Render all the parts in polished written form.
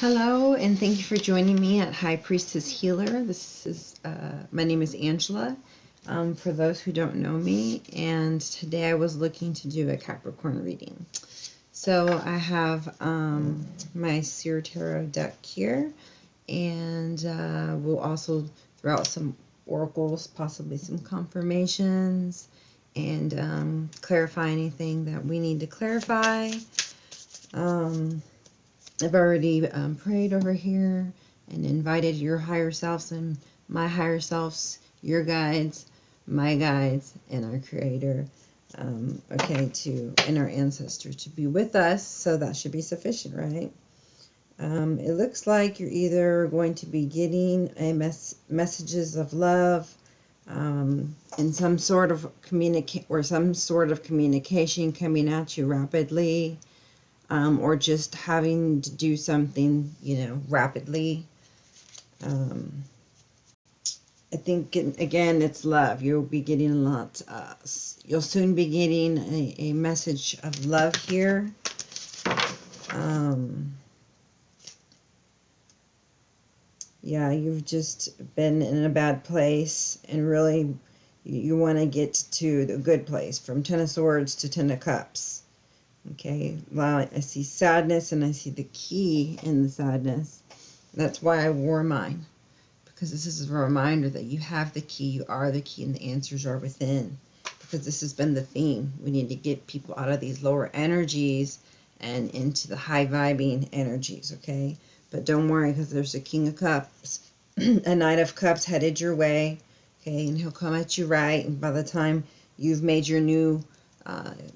Hello, and thank you for joining me at High Priestess Healer. My name is Angela, for those who don't know me, and today I was looking to do a Capricorn reading. So I have my Seer Tarot deck here, and we'll also throw out some oracles, possibly some confirmations, and clarify anything that we need to clarify. I've already prayed over here and invited your higher selves and my higher selves, your guides, my guides, and our Creator, and our ancestors to be with us. So that should be sufficient, right? It looks like you're either going to be getting messages of love, and some sort of communication coming at you rapidly. Or just having to do something, rapidly. I think, again, it's love. You'll be getting a lot. You'll soon be getting a message of love here. Yeah, you've just been in a bad place, and really you want to get to the good place, from Ten of Swords to Ten of Cups. Okay, well, I see sadness, and I see the key in the sadness. That's why I wore mine, because this is a reminder that you have the key, you are the key, and the answers are within. Because this has been the theme. We need to get people out of these lower energies and into the high vibing energies, okay? But don't worry, because there's a King of Cups, a Knight of Cups headed your way, okay? And he'll come at you right, and by the time you've made your new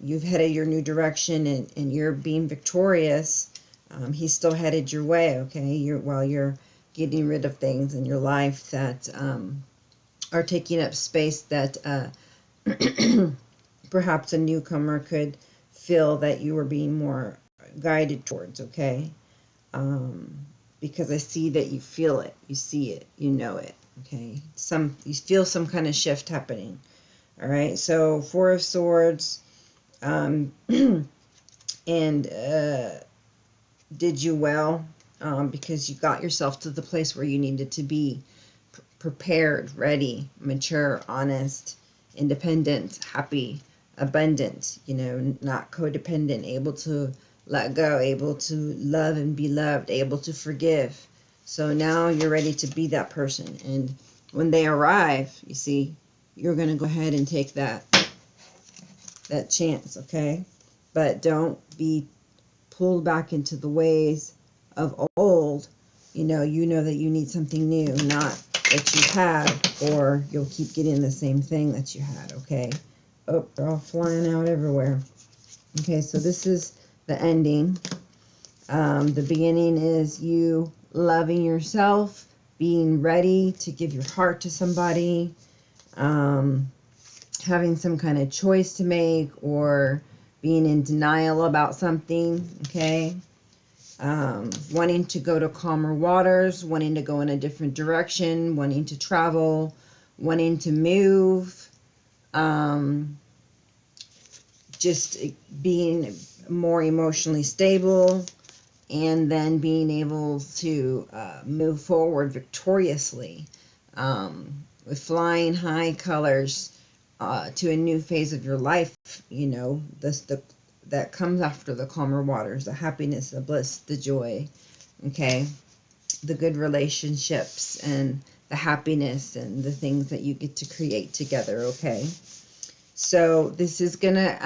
you've headed your new direction, and you're being victorious, he's still headed your way, okay? While you're getting rid of things in your life that are taking up space that perhaps a newcomer could feel that you were being more guided towards, okay? Because I see that you feel it, you see it, you know it, okay? You feel some kind of shift happening. All right, so Four of Swords, and did you well, because you got yourself to the place where you needed to be, prepared, ready, mature, honest, independent, happy, abundant, not codependent, able to let go, able to love and be loved, able to forgive. So now you're ready to be that person, and when they arrive, you see, you're going to go ahead and take that chance, okay? But don't be pulled back into the ways of old. You know that you need something new, not that you have, or you'll keep getting the same thing that you had, okay? Oh, they're all flying out everywhere. Okay, so this is the ending. The beginning is you loving yourself, being ready to give your heart to somebody, having some kind of choice to make, or being in denial about something, okay? Wanting to go to calmer waters, wanting to go in a different direction, wanting to travel, wanting to move, just being more emotionally stable, and then being able to move forward victoriously, with flying high colors, to a new phase of your life, that comes after the calmer waters, the happiness, the bliss, the joy, okay, the good relationships, and the happiness, and the things that you get to create together, okay? So this is going to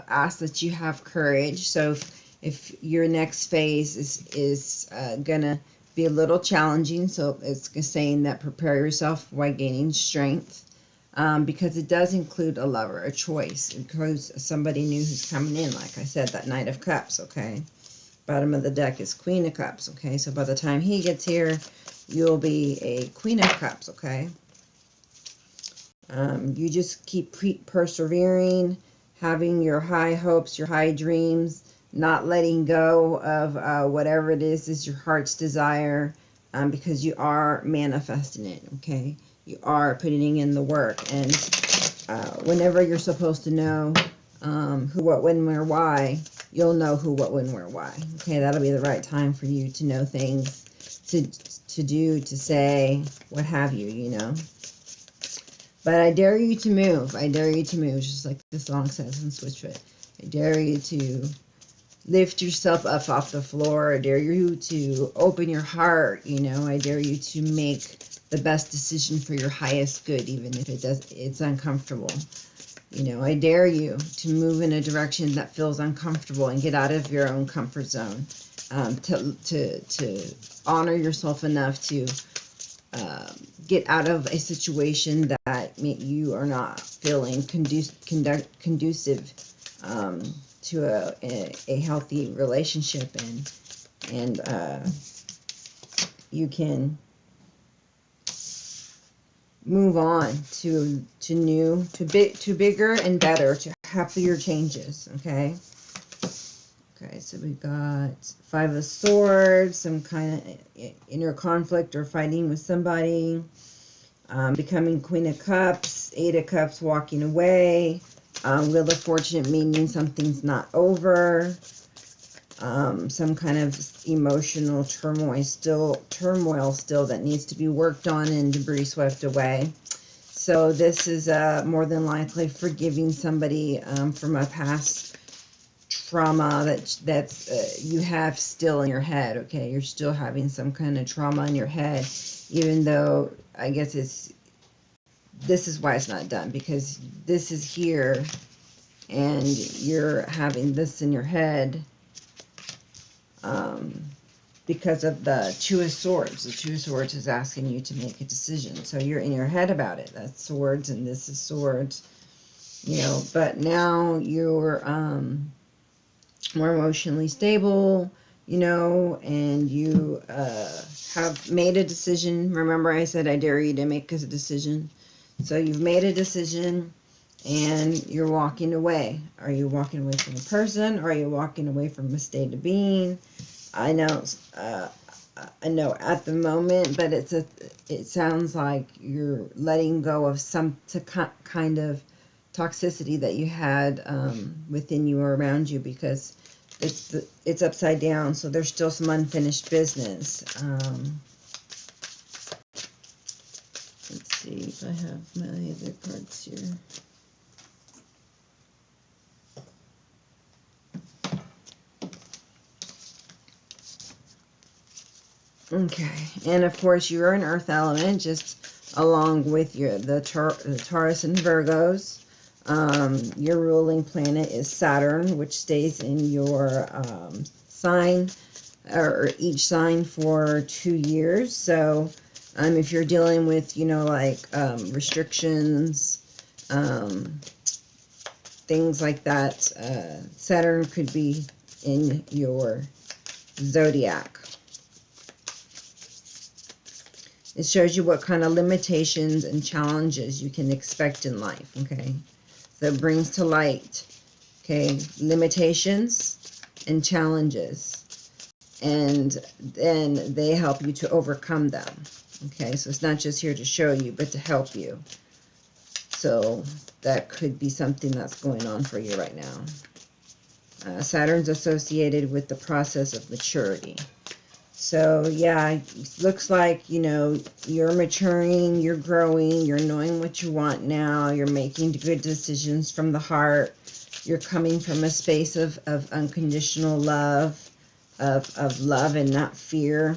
ask that you have courage. So if your next phase is going to be a little challenging, so it's saying that prepare yourself while gaining strength, because it does include a lover, a choice. It includes somebody new who's coming in. Like I said, that Knight of Cups, okay? Bottom of the deck is Queen of Cups, okay? So by the time he gets here, you'll be a Queen of Cups, okay? You just keep persevering, having your high hopes, your high dreams, not letting go of whatever it is your heart's desire, because you are manifesting it, okay? You are putting in the work, and whenever you're supposed to know who, what, when, where, why, you'll know who, what, when, where, why. Okay, that'll be the right time for you to know things, to do, to say, what have you, you know. But I dare you to move. I dare you to move, just like the song says in Switchfoot. I dare you to lift yourself up off the floor. I dare you to open your heart, you know. I dare you to make the best decision for your highest good, even if it's uncomfortable. You know, I dare you to move in a direction that feels uncomfortable and get out of your own comfort zone. To honor yourself enough to get out of a situation that you are not feeling conducive to a healthy relationship, and you can move on to new, to bigger and better, to happier changes. Okay, so we got Five of Swords, some kind of inner conflict or fighting with somebody, becoming Queen of Cups, Eight of Cups, walking away, Wheel of Fortune, meaning something's not over, some kind of emotional turmoil still that needs to be worked on and debris swept away. So this is more than likely forgiving somebody from a past trauma that you have still in your head. Okay, you're still having some kind of trauma in your head, even though I guess this is why it's not done, because this is here and you're having this in your head because of the Two of Swords. The Two of Swords is asking you to make a decision, so you're in your head about it. That's Swords and this is Swords, you know. But now you're more emotionally stable, you know, and you have made a decision. Remember I said I dare you to make a decision. So you've made a decision and you're walking away. Are you walking away from a person, or are you walking away from a state of being? I know at the moment, but it sounds like you're letting go of some kind of toxicity that you had within you or around you, because it's upside down, so there's still some unfinished business. Let's see if I have my other cards here. Okay, and of course you're an earth element, just along with the Taurus and Virgos. Your ruling planet is Saturn, which stays in your sign, or each sign, for 2 years. So if you're dealing with, you know, like restrictions, things like that, Saturn could be in your zodiac. It shows you what kind of limitations and challenges you can expect in life, okay? So it brings to light, okay, limitations and challenges. And then they help you to overcome them, okay? So it's not just here to show you, but to help you. So that could be something that's going on for you right now. Saturn's associated with the process of maturity. So yeah, it looks like, you know, you're maturing, you're growing, you're knowing what you want now, you're making good decisions from the heart, you're coming from a space of unconditional love, of love and not fear.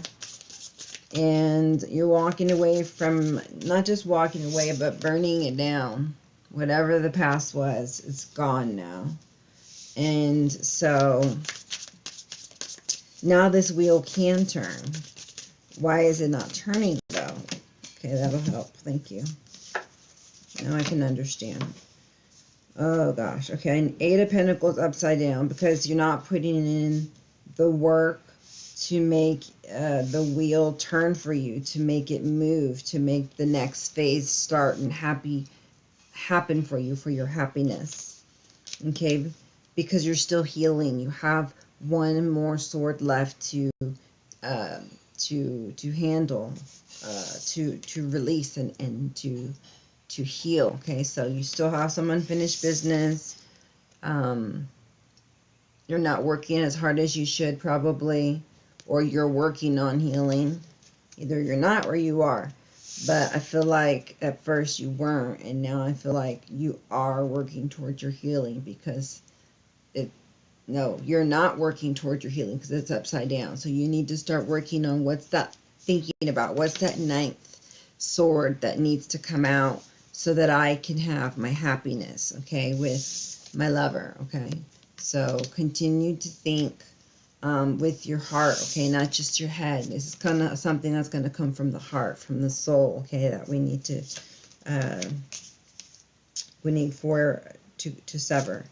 And you're walking away from, not just walking away, but burning it down. Whatever the past was, it's gone now. And so now this wheel can turn. Why is it not turning though? Okay, that'll help. Thank you. Now I can understand. Oh gosh. Okay, and Eight of Pentacles upside down, because you're not putting in the work to make the wheel turn for you, to make it move, to make the next phase start and happen for you, for your happiness. Okay, because you're still healing. You have one more sword left to handle, to release and to heal. Okay, so you still have some unfinished business. You're not working as hard as you should probably, or you're working on healing. Either you're not or you are. But I feel like at first you weren't, and now I feel like you are working towards your healing, because no, you're not working towards your healing because it's upside down. So you need to start working on what's that thinking about, what's that ninth sword that needs to come out so that I can have my happiness, okay, with my lover, okay? So continue to think with your heart, okay, not just your head. This is kind of something that's going to come from the heart, from the soul, okay, that we need to sever.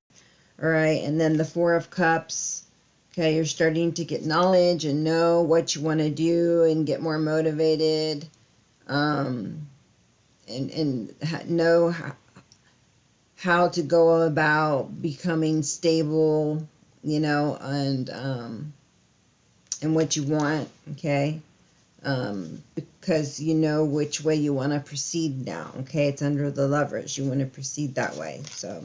All right, and then the Four of Cups. Okay, you're starting to get knowledge and know what you want to do and get more motivated, and know how to go about becoming stable, you know, and what you want. Okay, because you know which way you want to proceed now. Okay, it's under the Lovers. You want to proceed that way, so.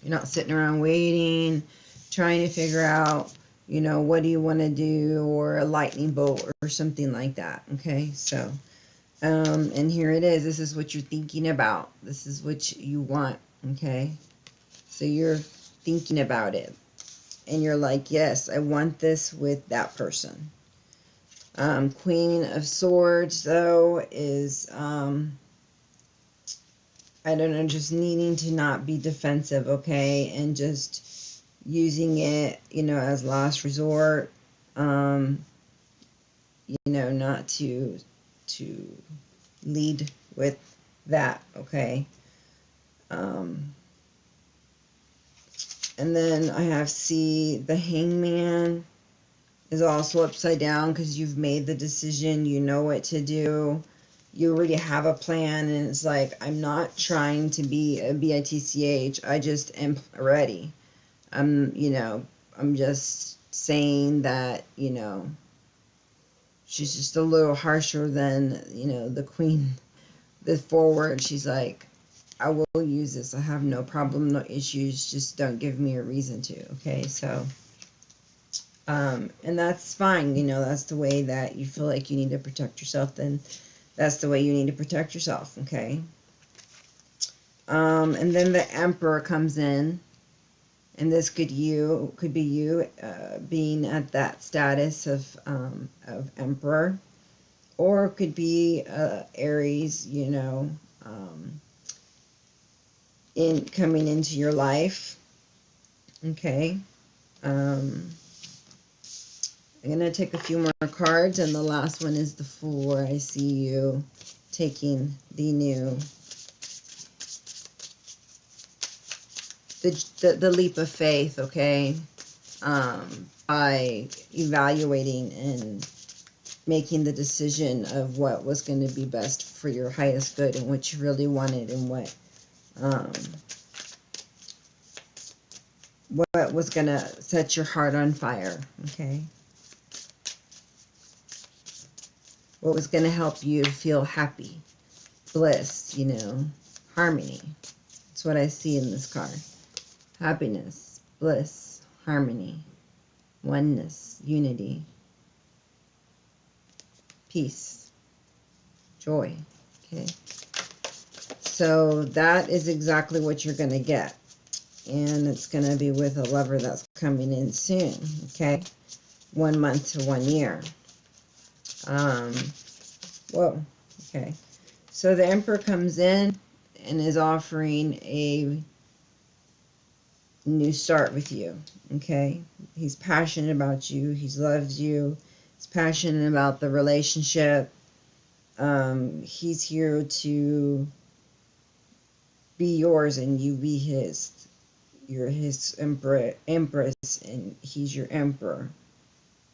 You're not sitting around waiting, trying to figure out, you know, what do you want to do, or a lightning bolt or something like that. Okay, so, and here it is. This is what you're thinking about. This is what you want. Okay, so you're thinking about it, and you're like, yes, I want this with that person. Queen of Swords, though, is, I don't know, just needing to not be defensive, okay, and just using it, you know, as last resort, you know, not to lead with that, okay. And then I have the Hangman is also upside down because you've made the decision, you know what to do. You already have a plan, and it's like, I'm not trying to be a bitch, I just am ready. You know, I'm just saying that, you know, she's just a little harsher than, you know, the Queen. The Forward, she's like, I will use this, I have no problem, no issues, just don't give me a reason to, okay, so, and that's fine, you know, that's the way that you feel like you need to protect yourself, then that's the way you need to protect yourself, okay? And then the Emperor comes in, and this could be you being at that status of Emperor, or it could be Aries, you know, in coming into your life, okay? I'm gonna take a few more cards, and the last one is the Fool, where I see you taking the leap of faith, okay, by evaluating and making the decision of what was going to be best for your highest good and what you really wanted, and what was going to set your heart on fire, okay, what was going to help you feel happy, bliss, you know, harmony. That's what I see in this card. Happiness, bliss, harmony, oneness, unity, peace, joy, okay? So that is exactly what you're going to get. And it's going to be with a lover that's coming in soon, okay? 1 month to 1 year. Whoa, okay. So the Emperor comes in and is offering a new start with you, okay? He's passionate about you. He loves you. He's passionate about the relationship. He's here to be yours and you be his. You're his empress, and he's your emperor.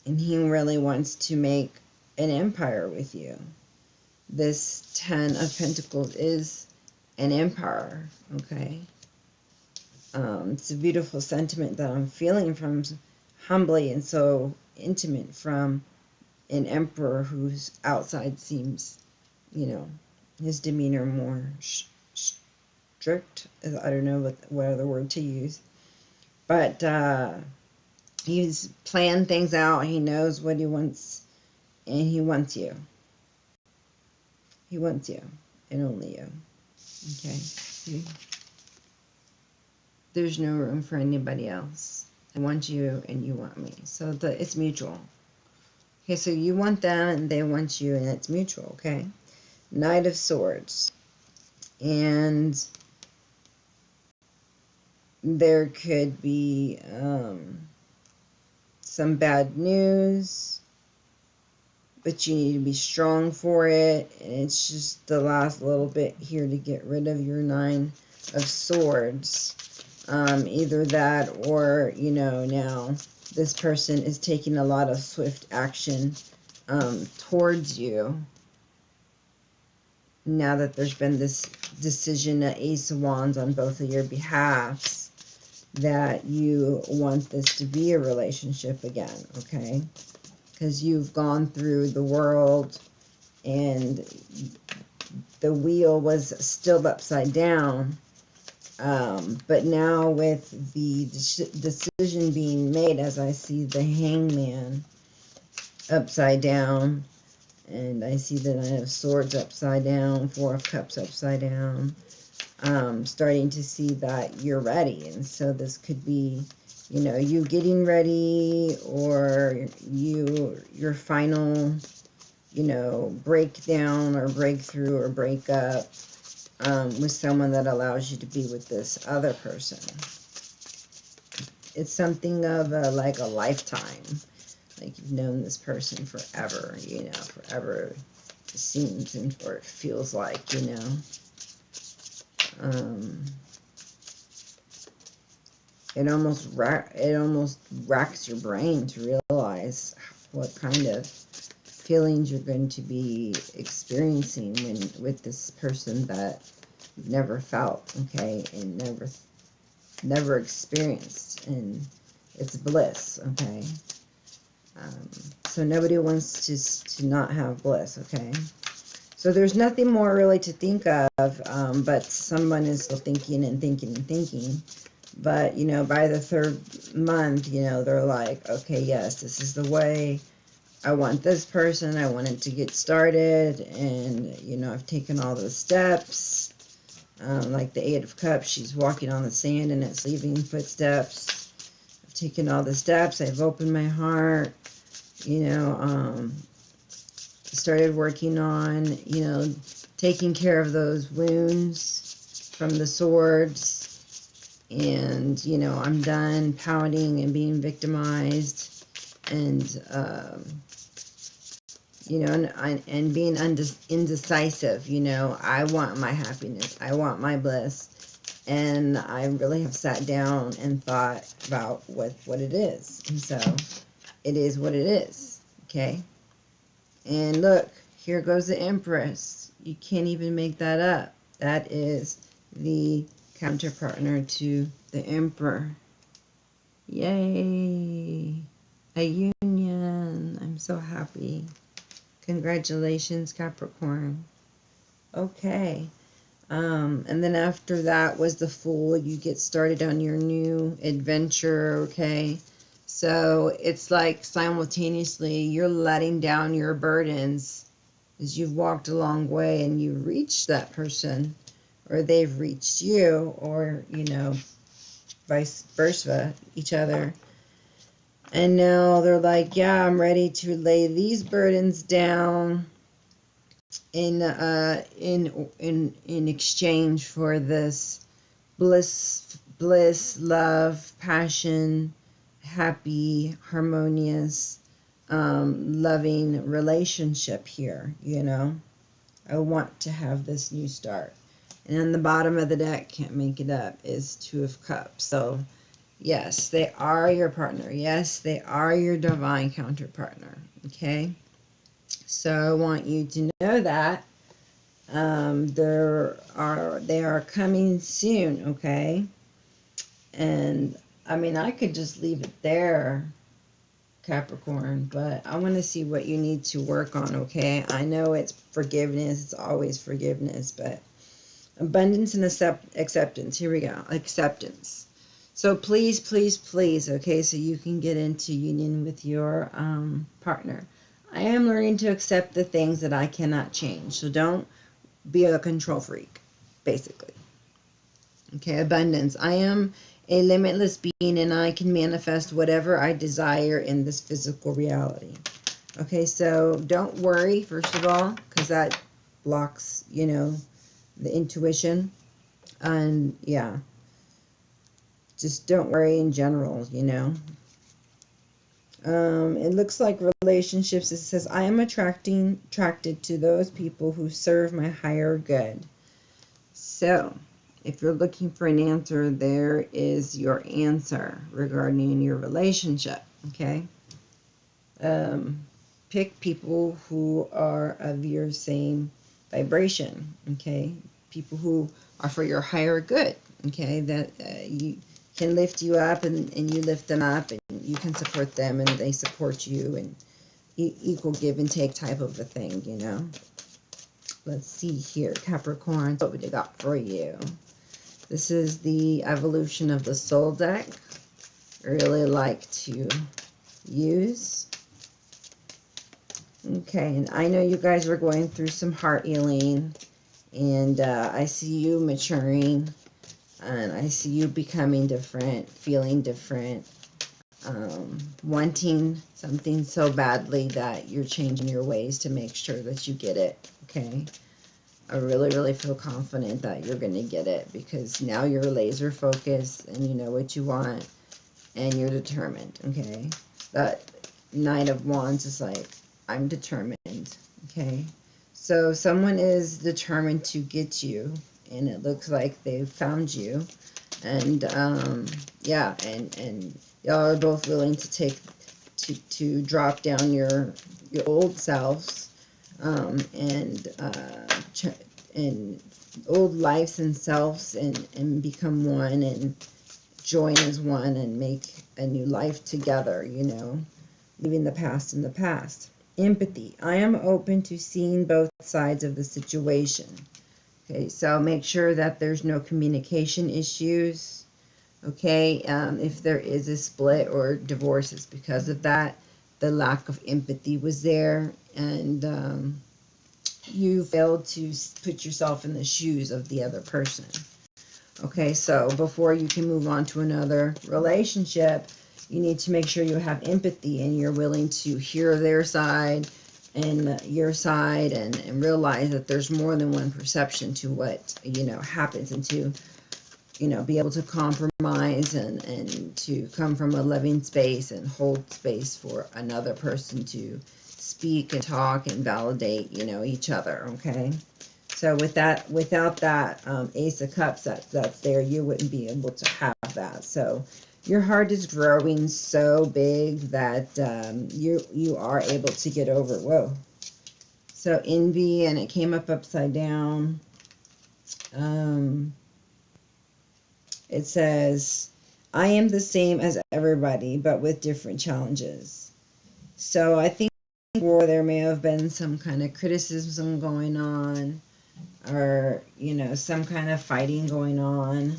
And he really wants to make an empire with you. This 10 of Pentacles is an empire, okay? It's a beautiful sentiment that I'm feeling from, humbly and so intimate, from an emperor whose outside seems, you know, his demeanor more strict. I don't know what other word to use. But He's planned things out. He knows what he wants, and he wants you. He wants you, and only you. Okay? There's no room for anybody else. I want you, and you want me. So it's mutual. Okay, so you want them, and they want you, and it's mutual, okay? Knight of Swords. And there could be some bad news, but you need to be strong for it. And it's just the last little bit here to get rid of your Nine of Swords. Either that or, now this person is taking a lot of swift action towards you. Now that there's been this decision at Ace of Wands on both of your behalves, that you want this to be a relationship again, okay? Because you've gone through the world and the wheel was still upside down. But now with the decision being made, as I see the Hangman upside down, and I see the Nine of Swords upside down, Four of Cups upside down, starting to see that you're ready. And so this could be, you getting ready, or your final, breakdown or breakthrough or breakup with someone that allows you to be with this other person. It's something of like a lifetime. Like you've known this person forever, forever it seems, or it feels like, it almost racks your brain to realize what kind of feelings you're going to be experiencing with this person that you've never felt, okay, and never experienced, and it's bliss, okay. So nobody wants to not have bliss, okay? So there's nothing more really to think of, but someone is still thinking and thinking and thinking. But, by the third month, they're like, okay, yes, this is the way. I want this person. I want it to get started. And, I've taken all the steps. Like the Eight of Cups, she's walking on the sand and it's leaving footsteps. I've taken all the steps. I've opened my heart. Started working on, taking care of those wounds from the swords, and, I'm done pouting and being victimized, and, and being indecisive, I want my happiness, I want my bliss, and I really have sat down and thought about what it is, and so it is what it is, okay? And look, here goes the Empress. You can't even make that up. That is the counterpartner to the Emperor. Yay! A union. I'm so happy. Congratulations, Capricorn. Okay. And then after that was the Fool. You get started on your new adventure, okay? So it's like simultaneously you're letting down your burdens as you've walked a long way and you reached that person, or they've reached you, or, vice versa, each other. And now they're like, yeah, I'm ready to lay these burdens down in exchange for this bliss, love, passion, happy, harmonious, loving relationship here, I want to have this new start. And on the bottom of the deck, can't make it up, is Two of Cups. So yes, they are your partner. Yes, they are your divine counterpartner, okay? So I want you to know that they are coming soon, okay? And I could just leave it there, Capricorn, but I want to see what you need to work on, okay? I know it's forgiveness, it's always forgiveness, but abundance and acceptance. Here we go, acceptance. So please, please, please, okay, so you can get into union with your partner. I am learning to accept the things that I cannot change. So don't be a control freak, basically. Okay, abundance. I am a limitless being and I can manifest whatever I desire in this physical reality. Okay, so don't worry, first of all, because that blocks, the intuition. And yeah, just don't worry in general. It looks like relationships, it says, I am attracted to those people who serve my higher good. So, if you're looking for an answer, there is your answer regarding your relationship, okay? Pick people who are of your same vibration, okay? People who are for your higher good, okay? That you can lift you up and you lift them up and you can support them and they support you and equal give and take type of a thing. Let's see here, Capricorn, what we got for you. This is the evolution of the soul deck. I really like to use. Okay, and I know you guys are going through some heart healing, and I see you maturing, and I see you becoming different, feeling different, wanting something so badly that you're changing your ways to make sure that you get it, okay? I really, really feel confident that you're going to get it because now you're laser focused and you know what you want and you're determined, okay? That Knight of Wands is like, I'm determined, okay? So someone is determined to get you and it looks like they've found you. And yeah, and y'all are both willing to take, to drop down your old selves and old lives and selves and become one and join as one and make a new life together, leaving the past in the past. Empathy. I am open to seeing both sides of the situation. Okay, so make sure that there's no communication issues. Okay, if there is a split or divorce, it's because of that. The lack of empathy was there, and you failed to put yourself in the shoes of the other person. Okay, so before you can move on to another relationship, you need to make sure you have empathy and you're willing to hear their side and your side and realize that there's more than one perception to what, happens and to, be able to compromise and to come from a loving space and hold space for another person to speak and talk and validate, each other, okay? So without that Ace of Cups that's there, you wouldn't be able to have that. So your heart is growing so big that you are able to get over it. Whoa. So envy, and it came up upside down. It says, I am the same as everybody, but with different challenges. So I think there may have been some kind of criticism going on, or some kind of fighting going on,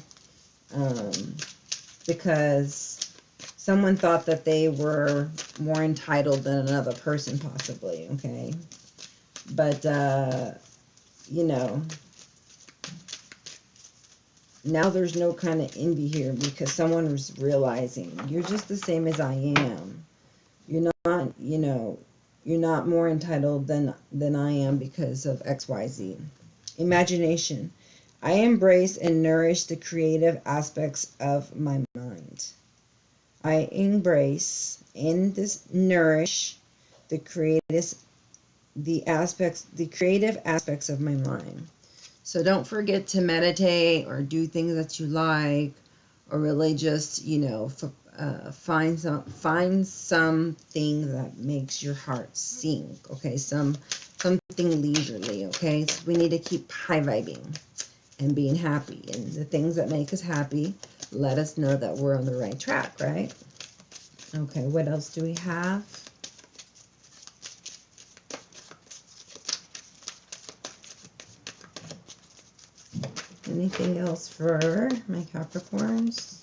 because someone thought that they were more entitled than another person, possibly, okay? But now there's no kind of envy here because someone was realizing you're just the same as I am. You're not, you're not more entitled than I am because of XYZ. Imagination. I embrace and nourish the creative aspects of my mind. I embrace and nourish the creative aspects of my mind. So don't forget to meditate or do things that you like, or really just find something that makes your heart sing. Okay, something leisurely. Okay, so we need to keep high vibing and being happy, and the things that make us happy let us know that we're on the right track, right? Okay, what else do we have? Anything else for my Capricorns?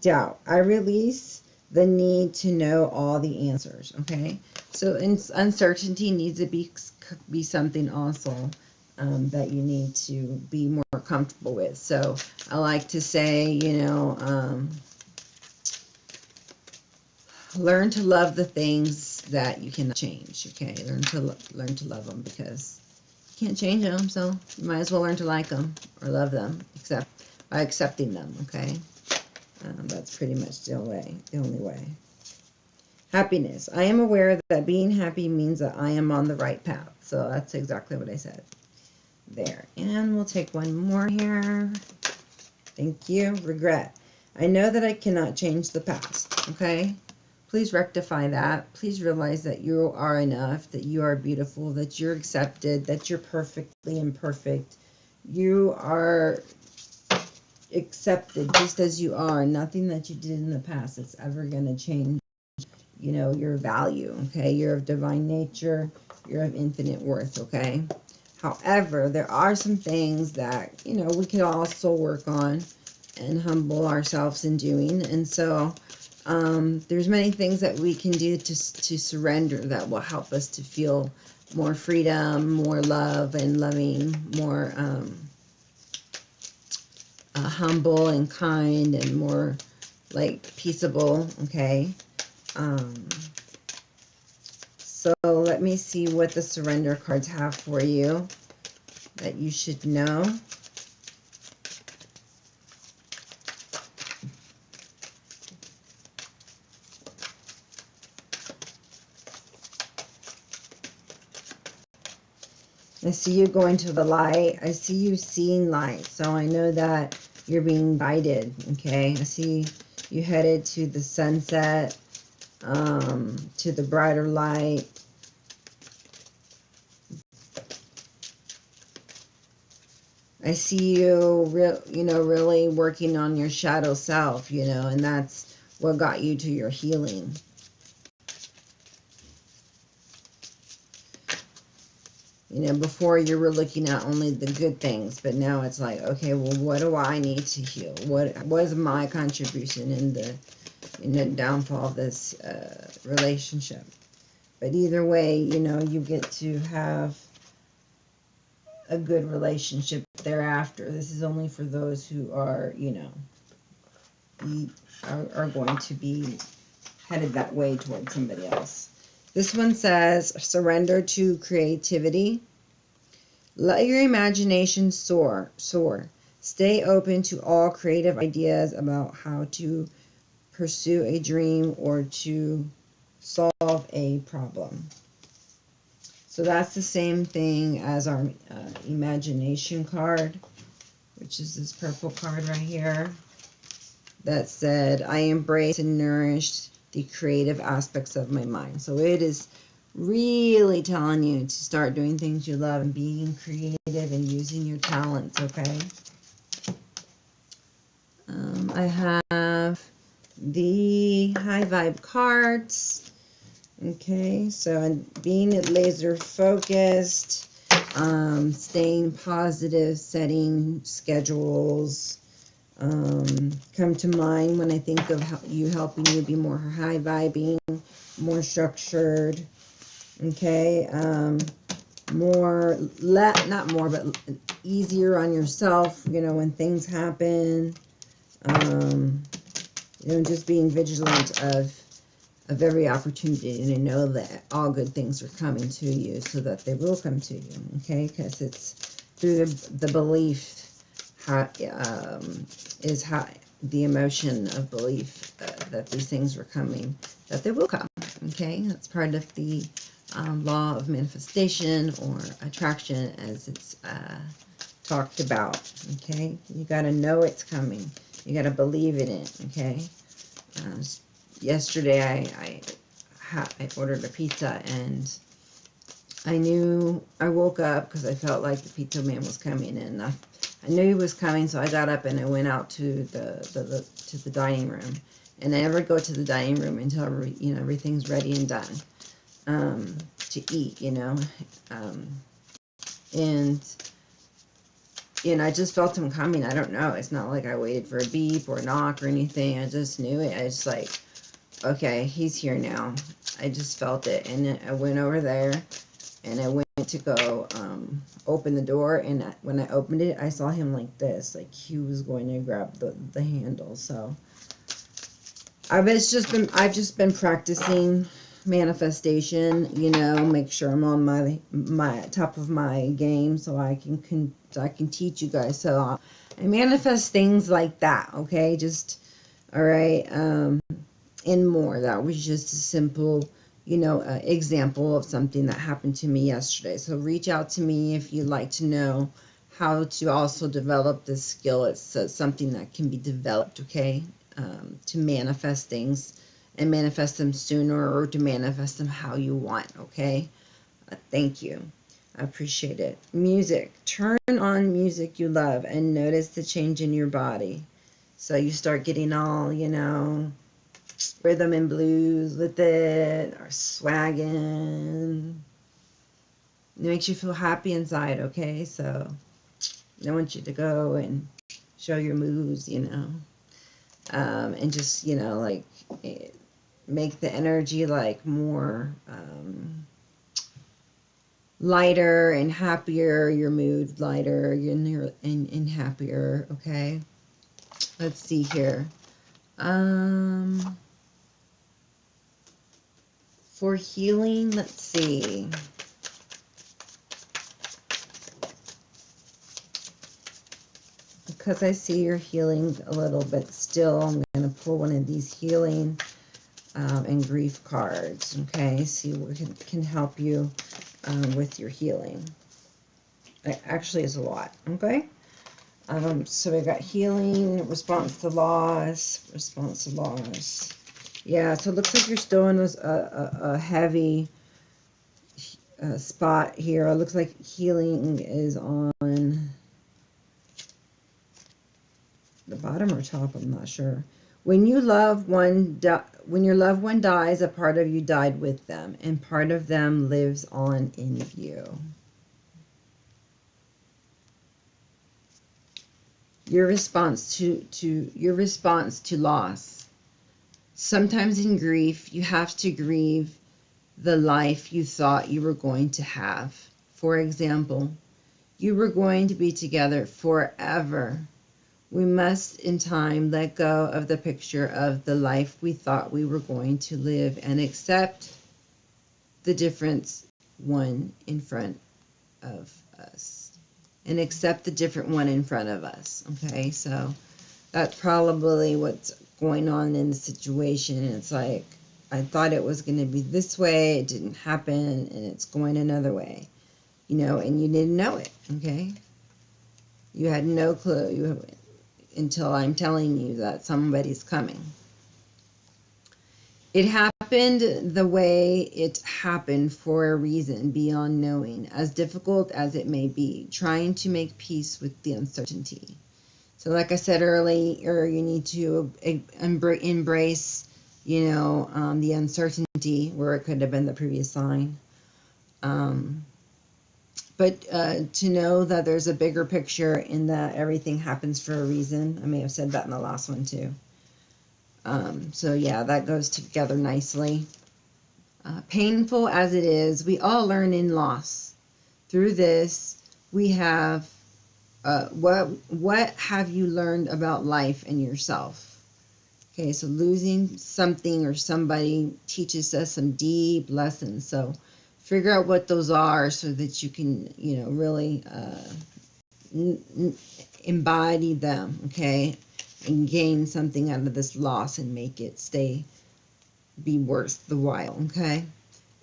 doubt. I release the need to know all the answers, okay? So uncertainty needs to be something also that you need to be more comfortable with. So I like to say, learn to love the things that you cannot change, okay? Learn to love them, because you can't change them, so you might as well learn to like them or love them, except by accepting them, okay? That's pretty much the only way. Happiness. I am aware that being happy means that I am on the right path. So that's exactly what I said there. And we'll take one more here. Thank you. Regret. I know that I cannot change the past. Okay? Please rectify that. Please realize that you are enough, that you are beautiful, that you're accepted, that you're perfectly imperfect. You are accepted just as you are. Nothing that you did in the past is ever going to change, your value, okay? You're of divine nature. You're of infinite worth, okay? However, there are some things that, we can also work on and humble ourselves in doing. And so there's many things that we can do to surrender that will help us to feel more freedom, more love and loving, more humble and kind, and more like peaceable, okay? So let me see what the surrender cards have for you that you should know. I see you going to the light. I see you seeing light. So I know that you're being guided, okay? I see you headed to the sunset, to the brighter light. I see you, really working on your shadow self, and that's what got you to your healing. Before you were looking at only the good things, but now it's like, okay, well, what do I need to heal? What was my contribution in the downfall of this relationship? But either way, you get to have a good relationship thereafter. This is only for those who are, are going to be headed that way towards somebody else. This one says, surrender to creativity. Let your imagination soar. Stay open to all creative ideas about how to pursue a dream or to solve a problem. So that's the same thing as our imagination card, which is this purple card right here, that said, I embrace and nourish the creative aspects of my mind. So it is really telling you to start doing things you love and being creative and using your talents, okay? I have the high vibe cards. Okay, so being laser focused, staying positive, setting schedules, come to mind when I think of you helping you be more high vibing, more structured, okay, not more, but easier on yourself, when things happen, just being vigilant of every opportunity, and to know that all good things are coming to you, so that they will come to you, okay? Because it's through the belief, the emotion of belief that these things are coming, that they will come, okay? That's part of the law of manifestation or attraction, as it's talked about, okay? You got to know it's coming. You got to believe in it, okay? Yesterday I ordered a pizza, and I woke up because I felt like the pizza man was coming, and I knew he was coming, so I got up and I went out to the dining room, and I never go to the dining room until everything's ready and done to eat, and And I just felt him coming. I don't know. It's not like I waited for a beep or a knock or anything. I just knew it. I just like, okay, he's here now. I just felt it. And then I went over there and I went to go open the door. And when I opened it, I saw him like this. Like he was going to grab the handle. So I've just been practicing manifestation, you know, make sure I'm on my top of my game so I can teach you guys. So I manifest things like that, okay? Just all right, and more. That was just a simple, you know, example of something that happened to me yesterday. So reach out to me if you'd like to know how to also develop this skill. It's something that can be developed, okay? To manifest things and manifest them sooner, or to manifest them how you want, okay? Thank you. I appreciate it. Music. Turn on music you love and notice the change in your body. So you start getting all, you know, rhythm and blues with it, or swagging. It makes you feel happy inside, okay? So I want you to go and show your moves, you know. And just, you know, like make the energy like more lighter and happier, your mood lighter and happier, okay? Let's see here. For healing, let's see. Because I see you're healing a little bit still, I'm going to pull one of these healing and grief cards, okay? See what can help you with your healing. It actually is a lot, okay? So we got healing, response to loss. Yeah, so it looks like you're still in a heavy spot here. It looks like healing is on the bottom or top, I'm not sure. When your loved one dies, a part of you died with them, and part of them lives on in you. Your response to loss. Sometimes in grief, you have to grieve the life you thought you were going to have. For example, you were going to be together forever. We must, in time, let go of the picture of the life we thought we were going to live and accept the different one in front of us. Okay, so that's probably what's going on in the situation. It's like, I thought it was going to be this way, it didn't happen, and it's going another way. You know, and you didn't know it, okay? You had no clue. Until I'm telling you that somebody's coming. It happened the way it happened for a reason beyond knowing, as difficult as it may be, trying to make peace with the uncertainty. So like I said earlier, you need to embrace, you know, the uncertainty where it could have been the previous sign. But to know that there's a bigger picture in that everything happens for a reason. I may have said that in the last one too. So yeah, that goes together nicely. Painful as it is, we all learn in loss. Through this, we have, what have you learned about life and yourself? Okay, so losing something or somebody teaches us some deep lessons. So figure out what those are so that you can, you know, really embody them, okay, and gain something out of this loss and make it be worth the while, okay?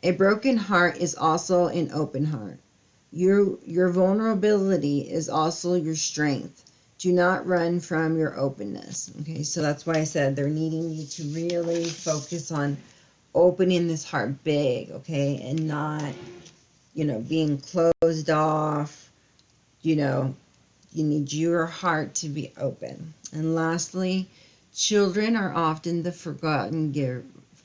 A broken heart is also an open heart. Your vulnerability is also your strength. Do not run from your openness, okay? So that's why I said they're needing you to really focus on opening this heart big, okay, and not, you know, being closed off. You know, you need your heart to be open. And lastly, children are often the forgotten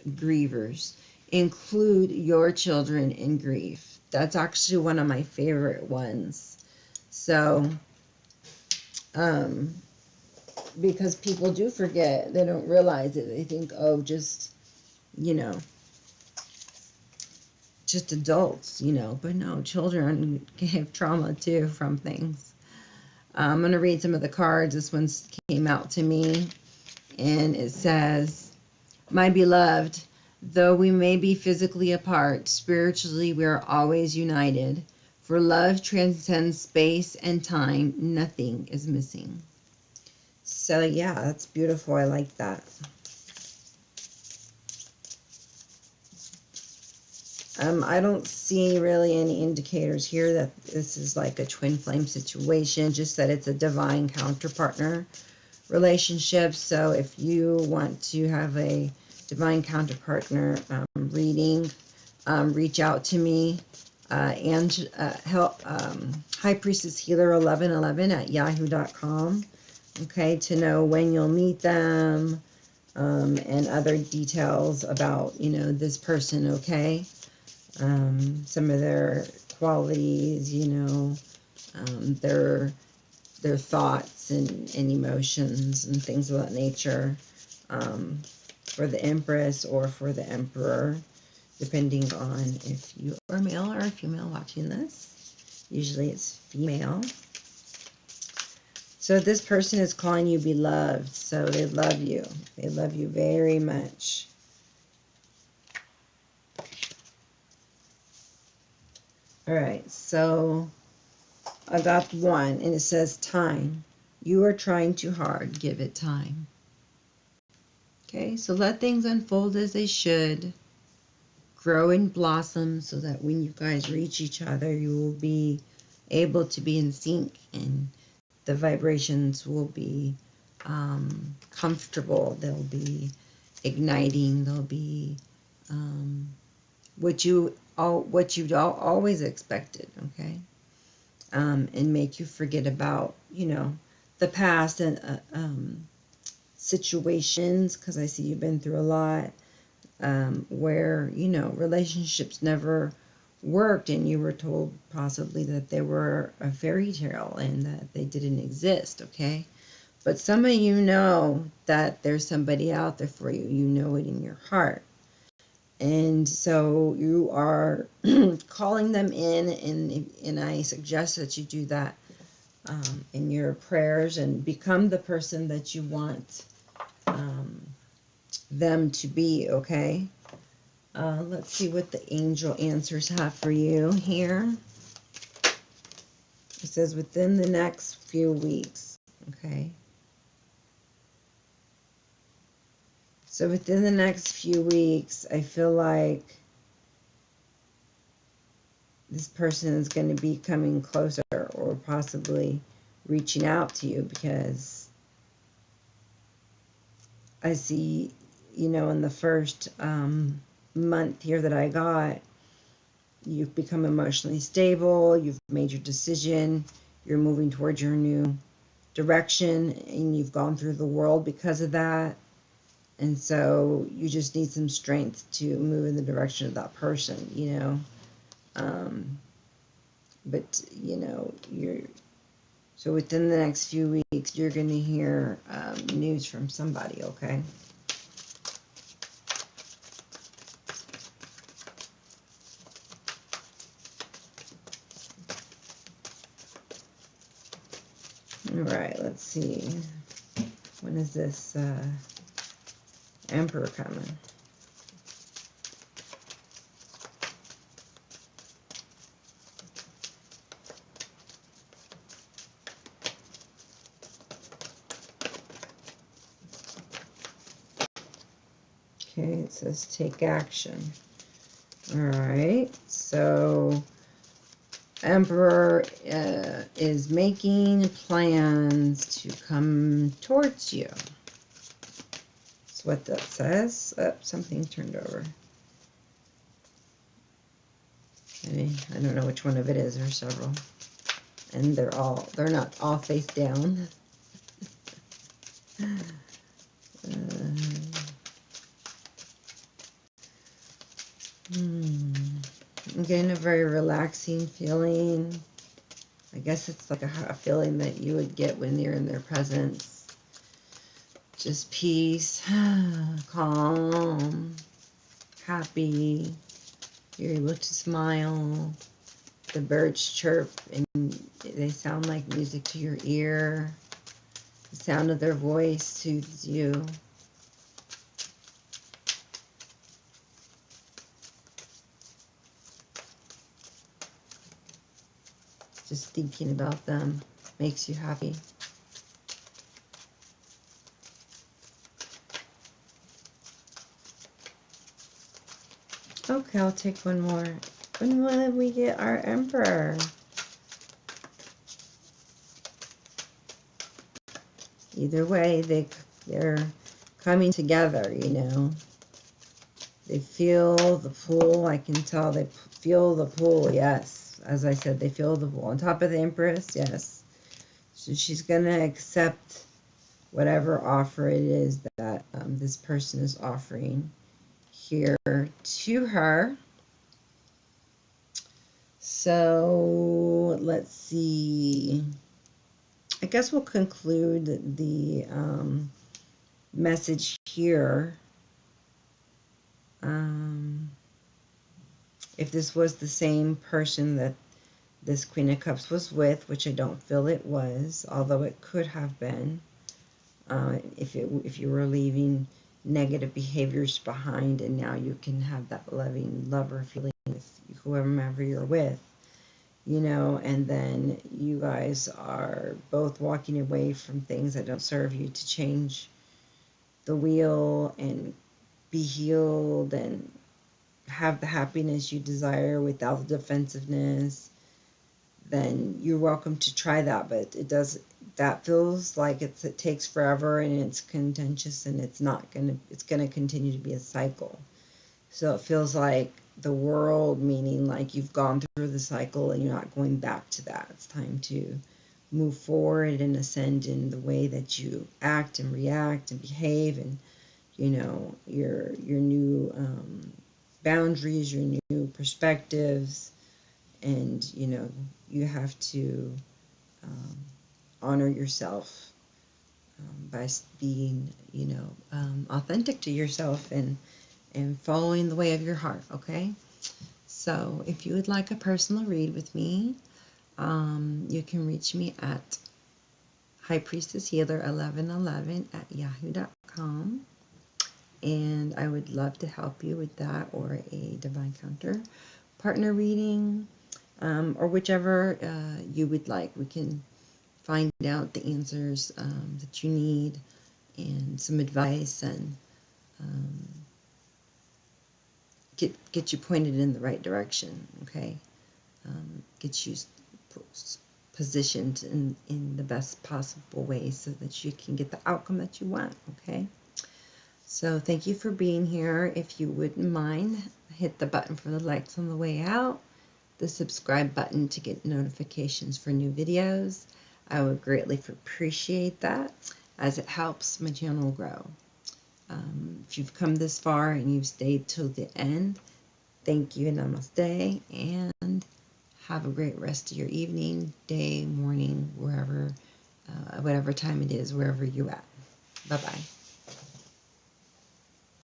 grievers. Include your children in grief. That's actually one of my favorite ones. So Um, because people do forget. They don't realize it. They think, oh, just, you know, just adults, you know. But no, children have trauma too from things. I'm going to read some of the cards. This one came out to me, and it says, my beloved, though we may be physically apart, spiritually we are always united. For love transcends space and time. Nothing is missing. So yeah, that's beautiful. I like that. I don't see really any indicators here that this is like a twin flame situation, just that it's a divine counterpartner relationship. So if you want to have a divine counterpartner reading, reach out to me and help High Priestess Healer 1111 at yahoo.com. Okay, to know when you'll meet them and other details about, you know, this person. Okay, some of their qualities, you know, their thoughts and emotions and things of that nature, for the Empress or for the Emperor, depending on if you are male or female watching this. Usually it's female. So this person is calling you beloved, so they love you. They love you very much. All right, so I got one, and it says time. You are trying too hard. Give it time. Okay, so let things unfold as they should. Grow and blossom so that when you guys reach each other, you will be able to be in sync and the vibrations will be comfortable. They'll be igniting. They'll be what you'd always expected. Okay. And make you forget about, you know, the past and situations, because I see you've been through a lot, where, you know, relationships never worked and you were told possibly that they were a fairy tale and that they didn't exist. Okay. But some of you know that there's somebody out there for you. You know it in your heart. And so you are calling them in, and I suggest that you do that in your prayers and become the person that you want them to be, okay? Let's see what the angel answers have for you here. It says within the next few weeks, okay? So within the next few weeks, I feel like this person is going to be coming closer or possibly reaching out to you, because I see, you know, in the first month here that I got, you've become emotionally stable, you've made your decision, you're moving towards your new direction, and you've gone through the world because of that. And so you just need some strength to move in the direction of that person, you know. But, you know, so within the next few weeks, you're going to hear news from somebody, okay? All right, let's see. When is this Emperor coming? Okay, it says take action. All right, so Emperor is making plans to come towards you. That's what that says. Oh, something turned over. I don't know which one of it is. There's several. And they're not all face down. I'm getting a very relaxing feeling. I guess it's like a feeling that you would get when you're in their presence. Just peace, calm, happy. You're able to smile. The birds chirp and they sound like music to your ear. The sound of their voice soothes you. Just thinking about them makes you happy. Okay, I'll take one more. When will we get our Emperor? Either way, they're coming together, you know. They feel the pull. I can tell they feel the pull, yes. As I said, they feel the pull. On top of the Empress, yes. So she's going to accept whatever offer it is that this person is offering here to her. So let's see. I guess we'll conclude the message here. If this was the same person that this Queen of Cups was with, which I don't feel it was, although it could have been, if you were leaving negative behaviors behind and now you can have that loving lover feeling with whoever you're with, you know, and then you guys are both walking away from things that don't serve you to change the wheel and be healed and have the happiness you desire without the defensiveness, then you're welcome to try that. But that feels like it takes forever and it's contentious and it's gonna continue to be a cycle. So it feels like the world, meaning like you've gone through the cycle and you're not going back to that. It's time to move forward and ascend in the way that you act and react and behave, and you know, your new boundaries, your new perspectives, and you know, you have to honor yourself by being, you know, authentic to yourself and following the way of your heart. Okay, so if you would like a personal read with me, you can reach me at highpriestesshealer1111@yahoo.com, and I would love to help you with that, or a divine counter partner reading, or whichever you would like. We can find out the answers that you need and some advice, and get you pointed in the right direction. Okay, get you positioned in the best possible way so that you can get the outcome that you want. Okay, so thank you for being here. If you wouldn't mind, hit the button for the likes on the way out, the subscribe button to get notifications for new videos. I would greatly appreciate that, as it helps my channel grow. If you've come this far and you've stayed till the end, thank you, namaste, and have a great rest of your evening, day, morning, wherever, whatever time it is, wherever you're at. Bye-bye.